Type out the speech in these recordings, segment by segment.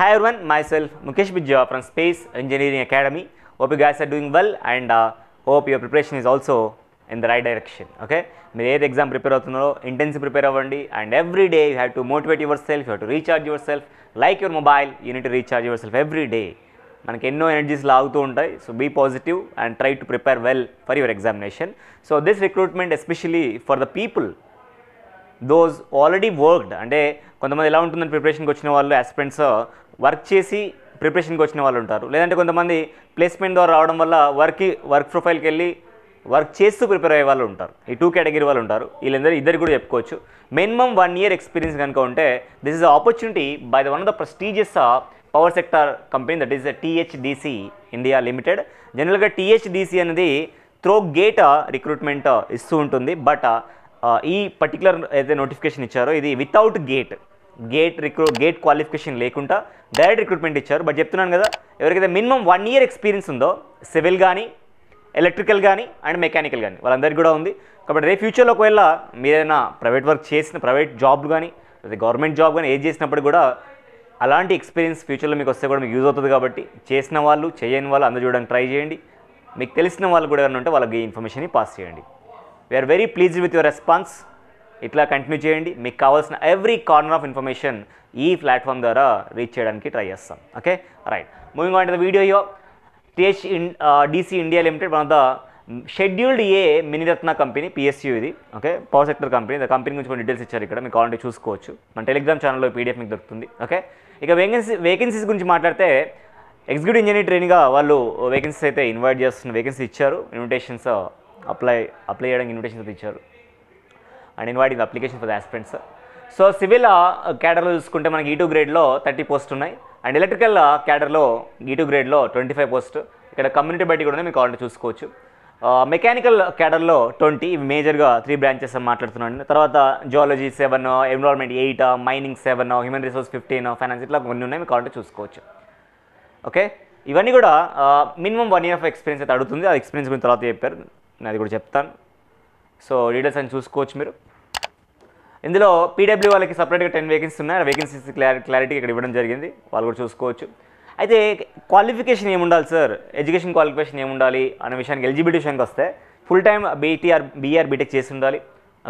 Hi everyone, myself Mukesh Bijja from Space Engineering Academy. Hope you guys are doing well and hope your preparation is also in the right direction. Okay, మీరు ఏది exam prepare అవుతున్నారో intensive prepare అవ్వండి and every day you have to motivate yourself, you have to recharge yourself like your mobile, you need to recharge yourself every day. మనకి ఎన్నో energies లాగుతూ ఉంటాయి. So be positive and try to prepare well for your examination. So this recruitment especially for the people those already worked. అంటే కొంతమంది ఎలా ఉంటుందని ప్రిపరేషన్కి వచ్చిన వాళ్ళు ఆస్పిరెంట్స్ వర్క్ చేసి ప్రిపరేషన్కి వచ్చిన వాళ్ళు ఉంటారు, లేదంటే కొంతమంది ప్లేస్మెంట్ ద్వారా రావడం వల్ల వర్క్ ప్రొఫైల్కి వెళ్ళి వర్క్ చేస్తూ ప్రిపేర్ అయ్యే వాళ్ళు ఉంటారు. ఈ టూ కేటగిరీ వాళ్ళు ఉంటారు. ఇద్దరు కూడా చెప్పుకోవచ్చు. మినిమమ్ 1 year ఎక్స్పీరియన్స్ కనుక ఉంటే this is opportunity by the one of the prestigious power sector company, that is THDC India limited. జనరల్గా THDC అనేది త్రో గేట్ రిక్రూట్మెంట్ ఇస్తూ ఉంటుంది. బట్ ఈ పర్టికులర్ అయితే నోటిఫికేషన్ ఇచ్చారో ఇది వితౌట్ గేట్ క్వాలిఫికేషన్ లేకుండా డైరెక్ట్ రిక్రూట్మెంట్ ఇచ్చారు. బట్ చెప్తున్నాను కదా, ఎవరికైతే మినిమం 1 year ఎక్స్పీరియన్స్ ఉందో సివిల్ కానీ ఎలక్ట్రికల్ కానీ అండ్ మెకానికల్ కానీ వాళ్ళందరికీ కూడా ఉంది. కాబట్టి రేపు ఫ్యూచర్లో ఒకవేళ మీరైనా ప్రైవేట్ వర్క్ చేసిన ప్రైవేట్ జాబ్ కానీ లేదా గవర్నమెంట్ జాబ్ కానీ ఏది చేసినప్పుడు కూడా అలాంటి ఎక్స్పీరియన్స్ ఫ్యూచర్లో మీకు వస్తే కూడా మీకు యూజ్ అవుతుంది. కాబట్టి చేసిన వాళ్ళు చేయని వాళ్ళు అందరూ చూడడానికి ట్రై చేయండి. మీకు తెలిసిన వాళ్ళు కూడా ఏమైనా ఉంటే వాళ్ళకి ఈ ఇన్ఫర్మేషన్ని పాస్ చేయండి. We are very pleased with your response. ఇట్లా కంటిన్యూ చేయండి. మీకు కావాల్సిన ఎవ్రీ కార్నర్ ఆఫ్ ఇన్ఫర్మేషన్ ఈ ప్లాట్ఫామ్ ద్వారా రీచ్ చేయడానికి ట్రై చేస్తాం. Okay, right. Moving on to the video here. THDC India limited one of the scheduled a Miniratna company, PSU ఇది. Okay, power sector company. The company గురించి కొన్ని details ఇచ్చారు ఇక్కడ, మీకు ఆల్రెడీ చూసుకోవచ్చు. మన టెలిగ్రామ్ ఛానల్లో PDF మీకు దొరుకుతుంది. ఓకే, ఇక వేకెన్సీస్ గురించి మాట్లాడితే ఎగ్జిక్యూటివ్ ఇంజనీర్ ట్రైనింగ్గా వాళ్ళు వేకెన్సీస్ అయితే ఇన్వైట్ చేస్తున్న వేకెన్సీ ఇచ్చారు. ఇన్విటేషన్స్ అప్లై చేయడానికి ఇన్విటేషన్స్ అయితే ఇచ్చారు and inviting the application for the aspirants. So civil క్యాడర్లో చూసుకుంటే మనకి E2 గ్రేడ్లో 30 పోస్టులు ఉన్నాయి అండ్ ఎలక్ట్రికల్ క్యాడర్లో E2 గ్రేడ్లో 25 పోస్ట్. ఇక్కడ కమ్యూనిటీ బట్టి కూడా మీకు ఆల్రెడీ చూసుకోవచ్చు. మెకానికల్ క్యాడర్లో 20. ఇవి మేజర్గా 3 బ్రాంచెస్ అని మాట్లాడుతున్నాను. తర్వాత zoology 7, environment 8, mining 7, human resource 15, finance ఇట్లా కొన్ని ఉన్నాయి, మీకు ఆల్రెడీ చూసుకోవచ్చు. ఓకే, ఇవన్నీ కూడా మినిమం 1 year ఆఫ్ ఎక్స్పీరియన్స్ అయితే అడుగుతుంది. ఆ ఎక్స్పీరియన్స్ గురించి తర్వాత చెప్పారు, నేను అది కూడా చెప్తాను. సో డీటెయిల్స్ అని చూసుకోవచ్చు మీరు. ఇందులో PW వాళ్ళకి సపరేట్గా 10 వేకెన్సీస్ ఉన్నాయి. ఆ వేకెన్సీస్ క్లారిటీ ఇక్కడ ఇవ్వడం జరిగింది, వాళ్ళు కూడా చూసుకోవచ్చు. అయితే క్వాలిఫికేషన్ ఏముండాలి సార్, ఎడ్యుకేషన్ క్వాలిఫికేషన్ ఏముండాలి అనే విషయానికి ఎలిజిబిలిటీ విషయానికి వస్తే ఫుల్ టైమ్ BR బీటెక్ చేసి ఉండాలి.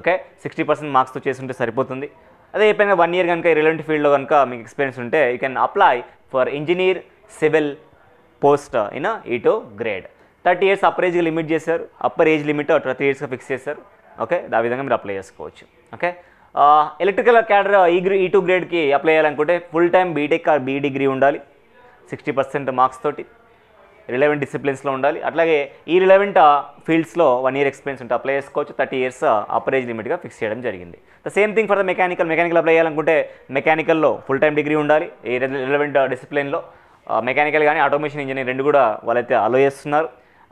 ఓకే, 60% మార్క్స్తో చేసి ఉంటే సరిపోతుంది. అదే అయిపోయినా 1 year కనుక రిలవెంట్ ఫీల్డ్లో కనుక మీకు ఎక్స్పీరియన్స్ ఉంటే you can apply for engineer civil post in E2 grade. 30 years upper age limit చేశారు. అప్పర్ ఏజ్ లిమిట్ 30 yearsగా ఫిక్స్ చేశారు. ఓకే, ఆ విధంగా మీరు అప్లై చేసుకోవచ్చు. ఓకే, ఎలక్ట్రికల్ క్యాడర్ E2 గ్రేడ్కి అప్లై చేయాలనుకుంటే full time BTech or BE degree ఉండాలి, 60% మార్క్స్ తోటి, రిలవెంట్ డిసిప్లిన్స్లో ఉండాలి. అట్లాగే ఈ రిలవెంట్ ఫీల్డ్స్లో 1 year ఎక్స్పీరియన్స్ ఉంటే అప్లై చేసుకోవచ్చు. 30 years అప్పర్ ఏజ్ లిమిట్గా ఫిక్స్ చేయడం జరిగింది. The same thing for the mechanical apply చేయాలనుకుంటే మెకానికల్లో ఫుల్ టైమ్ డిగ్రీ ఉండాలి. ఈ రిలవెంట్ డిసిప్లిన్లో మెకానికల్ కానీ ఆటోమేషన్ ఇంజనీర్ రెండు కూడా వాళ్ళైతే అలో చేస్తున్నారు.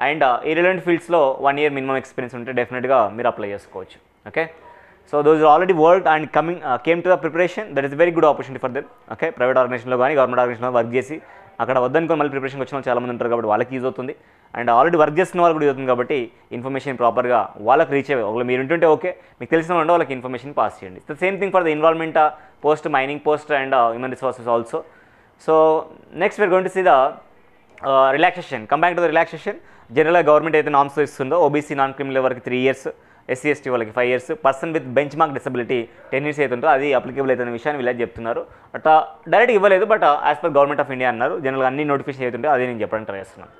అండ్ ఈ రిలవెంట్ ఫీల్డ్స్లో 1 year మినిమం ఎక్స్పీరియన్స్ ఉంటే డెఫినెట్గా మీరు అప్లై చేసుకోవచ్చు. Okay, so those already work and came to the preparation, that is very good opportunity for them. Okay, private ఆర్గనైజేషన్లో కానీ గవర్నమెంట్ ఆర్గనైజేషన్లో వర్క్ చేసి అక్కడ వద్దనుకొని మళ్ళీ ప్రిపరేషన్కి వచ్చిన వాళ్ళు చాలామంది ఉంటారు. కాబట్టి వాళ్ళకి యూజ్ అవుతుంది అండ్ ఆల్రెడీ వర్క్ చేస్తున్న వాళ్ళు కూడా యూజ్ అవుతుంది. కాబట్టి ఇన్ఫర్మేషన్ ప్రాపర్గా వాళ్ళకి రీచ్ అయ్యే ఒకవేళ మీరు ఉంటుంటే ఓకే, మీకు తెలిసిన వాళ్ళు వాళ్ళకి ఇన్ఫర్మేషన్ పాస్ చేయండి. The same thing for the environment post, mining post and human resources also. So next we are going to see the relaxation. Come back to the relaxation. జనరల్గా గవర్నమెంట్ అయితే నామ్స్ ఇస్తుందో OBC non criminal వరకు 3 years, SC ST వాళ్ళకి 5 years, person with benchmark disability 10 years అయితే ఉంటుందో అది applicable అవుతున్న విషయాన్ని వీళ్ళు చెప్తున్నారు. అట్లా డైరెక్ట్ ఇవ్వలేదు, but as per government of India అన్నారు. జనరల్గా అన్ని నోటిఫికేషన్ అవుతుంటే అదే నేను చెప్పడానికి ట్రై చేస్తున్నాను.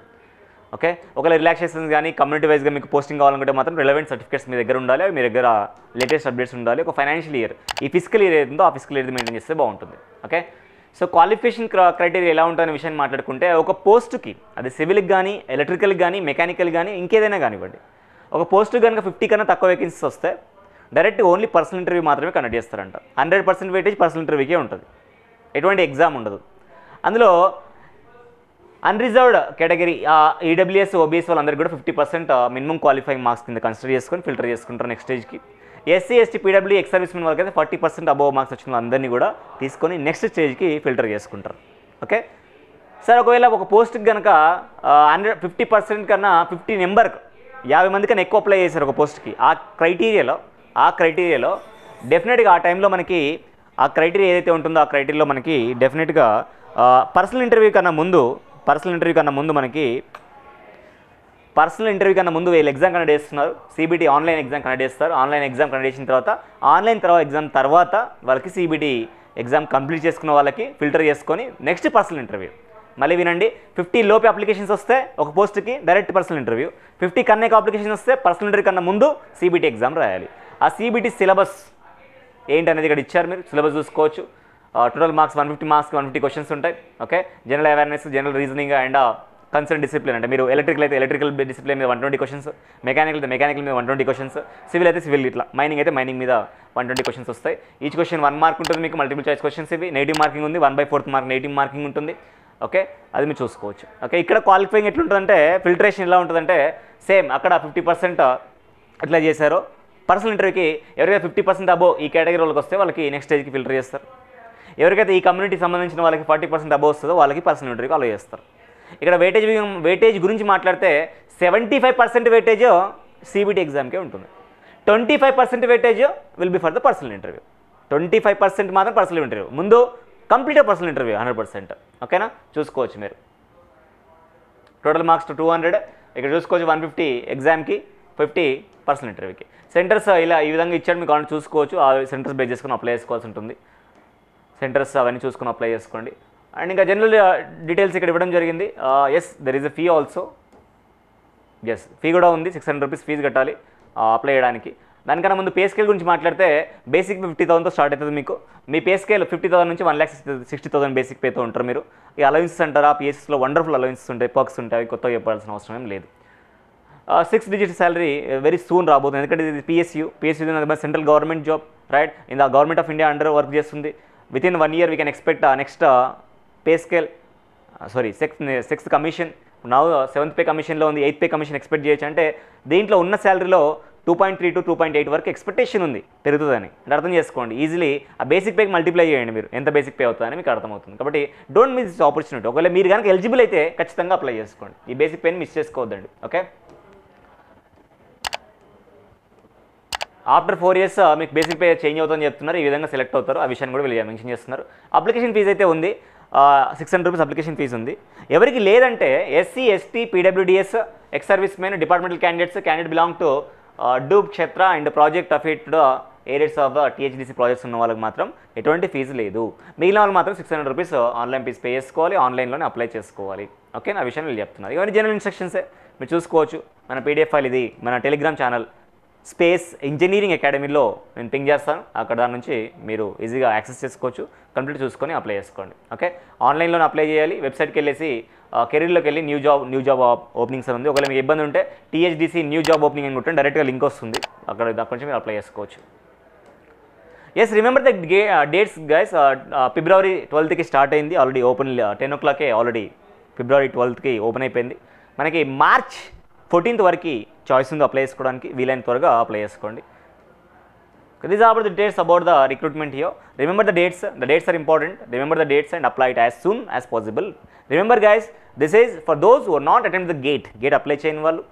ఓకే, ఒకవేళ రిలాక్సేషన్స్ కానీ కమ్యూనిటీ వైజ్గా మీకు పోస్టింగ్ కావాలనుకుంటే మాత్రం రిలవెంట్ సర్టిఫికేట్స్ మీ దగ్గర ఉండాలి, మీ దగ్గర లేటెస్ట్ అప్డేట్స్ ఉండాలి. ఒక ఫైనాన్షియల్ ఇయర్, ఈ ఫిజికల్ ఇయర్ ఏదో ఆ ఫిజికల్ ఇయర్ మెయింటైన్ చేస్తే బాగుంటుంది. ఓకే, సో క్వాలిఫికేషన్ క్రైటీరియా ఎలా ఉంటుందనే విషయాన్ని మాట్లాడుకుంటే ఒక పోస్ట్కి, అది సివిల్కి కానీ ఎలక్ట్రికల్కి కానీ మెకానికల్ కానీ ఇంకేదైనా కానివ్వండి, ఒక పోస్ట్కి కనుక 50 కన్నా తక్కువ వేకెన్సీస్ వస్తే డైరెక్ట్ ఓన్లీ పర్సనల్ ఇంటర్వ్యూ మాత్రమే కండక్ట్ చేస్తారంట. 100% వెయిటేజ్ పర్సనల్ ఇంటర్వ్యూకే ఉంటుంది, ఎటువంటి ఎగ్జామ్ ఉండదు. అందులో అన్రిజర్వ్డ్ కేటగిరీ EWS OBS వాళ్ళందరికీ కూడా 50% మినిమం క్వాలిఫైయింగ్ మార్క్స్ కింద కన్సిడర్ చేసుకొని ఫిల్టర్ చేసుకుంటారు నెక్స్ట్ స్టేజ్కి. SC ST PW ex servicemen వాళ్ళకి అయితే 40% అబోవ్ మార్క్స్ వచ్చిన అందరినీ కూడా తీసుకొని నెక్స్ట్ స్టేజ్కి ఫిల్టర్ చేసుకుంటారు. ఓకే సార్, ఒకవేళ ఒక పోస్ట్కి కనుక 50% కన్నా 50 నెంబర్కి 50 మంది కన్నా ఎక్కువ అప్లై చేశారు ఒక పోస్ట్కి, ఆ క్రైటీరియాలో డెఫినెట్గా ఆ టైంలో మనకి ఆ క్రైటీరియా ఏదైతే ఉంటుందో ఆ క్రైటీరియాలో మనకి డెఫినెట్గా పర్సనల్ ఇంటర్వ్యూ కన్నా ముందు వీళ్ళు ఎగ్జామ్ కండక్ట్ చేస్తున్నారు. CBT ఆన్లైన్ ఎగ్జామ్ కండక్ట్ చేస్తారు. ఆన్లైన్ ఎగ్జామ్ కండక్ట్ చేసిన తర్వాత ఎగ్జామ్ తర్వాత వాళ్ళకి CBT ఎగ్జామ్ కంప్లీట్ చేసుకున్న వాళ్ళకి ఫిల్టర్ చేసుకొని నెక్స్ట్ పర్సనల్ ఇంటర్వ్యూ. మళ్ళీ వినండి, 50 లోపు అప్లికేషన్స్ వస్తే ఒక పోస్ట్కి డైరెక్ట్ పర్సనల్ ఇంటర్వ్యూ, 50 కన్నా అప్లికేషన్ వస్తే పర్సనల్ ఇంటర్వ్యూ కన్నా ముందు CBT ఎగ్జామ్ రాయాలి. ఆ CBT సిలబస్ ఏంటనేది ఇక్కడ ఇచ్చారు, మీరు సిలబస్ చూసుకోవచ్చు. టోటల్ మార్క్స్ 150 మార్క్స్కి 150 క్వశ్చన్స్ ఉంటాయి. Okay, general awareness, general reasoning and concern discipline, అంటే మీరు ఎలక్ట్రికల్ అయితే ఎలక్ట్రికల్ డిసిప్లిన్ మీద 120 క్వశ్చన్స్, మెకానికల్ అయితే మెకానికల్ మీద 120 క్వశ్చన్స్, సివిల్ అయితే సివిల్, ఇట్లా మైనింగ్ అయితే మైనింగ్ మీద 120 క్వశ్చన్స్ వస్తాయి. ఈచ్ క్వశ్చన్ 1 మార్క్ ఉంటుంది మీకు, మల్టిపుల్ చాయిస్ క్వశ్చన్స్ ఇవి. నెగిటివ్ మార్కింగ్ ఉంది, 1/4 మార్క్ నెగిటివ్ మార్కింగ్ ఉంటుంది. ఓకే, అది మీరు చూసుకోవచ్చు. ఓకే, ఇక్కడ క్వాలిఫైయింగ్ ఎట్లుంటుందంటే, ఫిల్టరేషన్ ఎలా ఉంటుందంటే సేమ్ అక్కడ 50% ఎట్లా చేశారో పర్సనల్ ఇంటర్వ్యూకి ఎవరైతే 50% అబోవ్ ఈ కేటగిరీ వాళ్ళకి వస్తే వాళ్ళకి నెక్స్ట్ స్టేజ్కి ఫిల్టర్ చేస్తారు. ఎవరికైతే ఈ కమ్యూనిటీకి సంబంధించిన వాళ్ళకి 40% అబోవ్ వస్తుందో వాళ్ళకి పర్సనల్ ఇంటర్వ్యూకి అలో చేస్తారు. ఇక్కడ వెయిటేజ్ గురించి మాట్లాడితే 75% వెయిటేజ్ CBT ఎగ్జామ్కే ఉంటుంది, 25% weightage will be for the personal interview. 25% మాత్రం పర్సనల్ ఇంటర్వ్యూ, ముందు కంప్లీట్ పర్సనల్ ఇంటర్వ్యూ 100%. ఓకేనా, చూసుకోవచ్చు మీరు. టోటల్ మార్క్స్ 200, ఇక్కడ చూసుకోవచ్చు 150 ఎగ్జామ్కి, 50 పర్సనల్ ఇంటర్వ్యూకి. సెంటర్స్ ఇలా ఈ విధంగా ఇచ్చాడు, మీకు కావాలంటే చూసుకోవచ్చు. ఆ సెంటర్స్ బేస్ చేసుకుని అప్లై చేసుకోవాల్సి ఉంటుంది. సెంటర్స్ అవన్నీ చూసుకుని అప్లై చేసుకోండి. అండ్ ఇంకా జనరల్ డీటెయిల్స్ ఇక్కడ ఇవ్వడం జరిగింది. Yes, there is a fee also. Yes, fee కూడా ఉంది, 600 రూపీస్ ఫీజు కట్టాలి అప్లై చేయడానికి. దానికన్నా ముందు పే స్కేల్ గురించి మాట్లాడితే బేసిక్ 50,000తో స్టార్ట్ అవుతుంది మీకు. మీ పే స్కేల్ 50,000 నుంచి 1,60,000 బేసిక్ పేతో ఉంటారు మీరు. ఈ అలవెన్సెస్ అంటారా, PSSలో వండర్ఫుల్ అలవెన్సెస్ ఉంటాయి, పర్క్స్ ఉంటాయి, కొత్తగా చెప్పాల్సిన అవసరం ఏం లేదు. 6 డిజిట్ శాలరీ వెరీ సూన్ రాబోతుంది, ఎందుకంటే ఇది PSU central government job, right? In the government of India under work చేస్తుంది. Within 1 year we can expect next pay scale, sixth commission, నా 7th పే కమిషన్లో ఉంది, 8th పే కమిషన్ ఎక్స్పెక్ట్ చేయొచ్చు. అంటే దీంట్లో ఉన్న శాలరీలో 2.3 to 2.8 వరకు ఎక్స్పెక్టేషన్ ఉంది పెరుగుతుందని, అంటే అర్థం చేసుకోండి. ఈజీలీ ఆ బేసిక్ పేకి మల్టిప్లై చేయండి మీరు, ఎంత బేసిక్ పే అవుతుందని మీకు అర్థమవుతుంది. కాబట్టి డోంట్ మిస్ దిస్ ఆపర్చునిటీ. ఒకవేళ మీరు కనుక ఎలిజిబుల్ అయితే ఖచ్చితంగా అప్లై చేసుకోండి, ఈ బేసిక్ పేని మిస్ చేసుకోవద్దండి. ఓకే, ఆఫ్టర్ 4 years మీకు బేసిక్ పే చేంజ్ అవుతుందని చెప్తున్నారు, ఈ విధంగా సెలెక్ట్ అవుతారు, ఆ విషయాన్ని కూడా వీళ్ళు మెన్షన్ చేస్తున్నారు. అప్లికేషన్ ఫీజు అయితే ఉంది, 600 రూపీస్ అప్లికేషన్ ఫీజు ఉంది. ఎవరికి లేదంటే SC, ST, PWDS, ex servicemen, departmental candidate belong to Doob Kshetra and project affiliated areas of THDC projects ఉన్న వాళ్ళకి మాత్రం ఎటువంటి ఫీజు లేదు. మిగిలిన వాళ్ళు మాత్రం 600 రూపీస్ ఆన్లైన్ ఫీజు పే చేసుకోవాలి, ఆన్లైన్లోనే అప్లై చేసుకోవాలి. ఓకే, ఆ విషయం వీళ్ళు చెప్తున్నారు. ఇవన్నీ జనరల్ ఇన్స్ట్రక్షన్సే, మీరు చూసుకోవచ్చు. మన PDF ఫైల్ ఇది, మన టెలిగ్రామ్ ఛానల్ స్పేస్ ఇంజనీరింగ్ అకాడమీలో నేను పింగ్ చేస్తాను, అక్కడ దాని నుంచి మీరు ఈజీగా యాక్సెస్ చేసుకోవచ్చు, కంప్లీట్ చూసుకొని అప్లై చేసుకోండి. ఓకే, ఆన్లైన్లోనే అప్లై చేయాలి. వెబ్సైట్కి వెళ్ళేసి కెరీర్లోకి వెళ్ళి న్యూ జాబ్ ఓపెనింగ్స్ అని ఉంది. ఒకవేళ మీకు ఇబ్బంది ఉంటే THDC న్యూ జాబ్ ఓపెనింగ్ అని కొట్టండి, డైరెక్ట్గా లింక్ వస్తుంది, అక్కడ దాని నుంచి మీరు అప్లై చేసుకోవచ్చు. Yes, remember the dates guys. February 12th start అయింది, already open 10 o'clock already February 12th open అయిపోయింది. మనకి March 14th వరకు చాయిస్ ఉంది అప్లై చేసుకోవడానికి, వీలైన త్వరగా అప్లై చేసుకోండి. These are the details about the recruitment here. Remember the dates are important. Remember the dates and apply it as soon as possible. Remember guys, this is for those who are not attended the gate apply చేయని వాళ్ళు,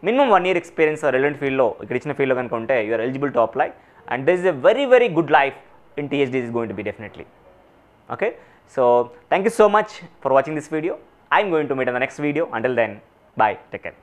minimum 1 year experience relevant field లో, ఇక్కడ ఇచ్చిన field లో కనుక ఉంటే you are eligible to apply, and this is a very good life in THDC is going to be definitely. Okay, so thank you so much for watching this video. I am going to meet in the next video. Until then, bye, take care.